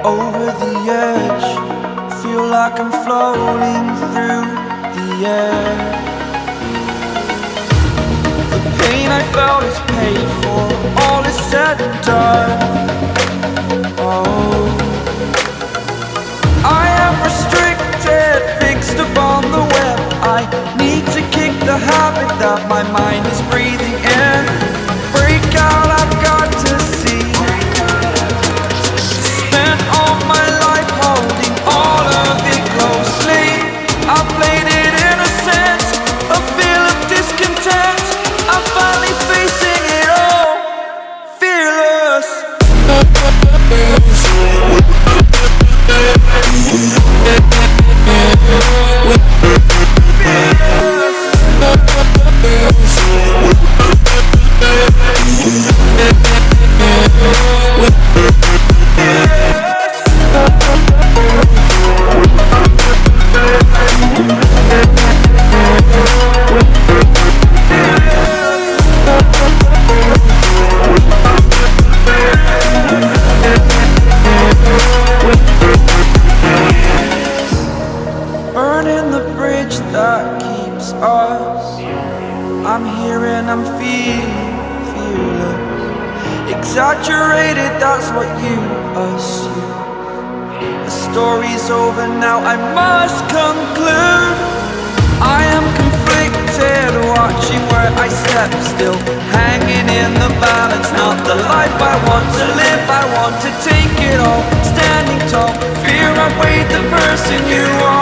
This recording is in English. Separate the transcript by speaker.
Speaker 1: Over the edge, feel like I'm floating through the air. The pain I felt is paid for, all is said and done. Oh, I am restricted, fixed upon the web. I need to kick the habit that my mind is breathing in. Break out, I've got to see. Spent all my life holding all of it closely. I played it innocent, a feel of discontent. I'm finally facing it all, fearless. Burning the bridge that keeps us. I'm here and I'm feeling fearless. Exaggerated, that's what you assume. The story's over now, I must conclude. I am conflicted, watching where I step still, hanging in the balance. Not the life I want to live, I want to take it all. Standing tall, fear I weighed the person you are.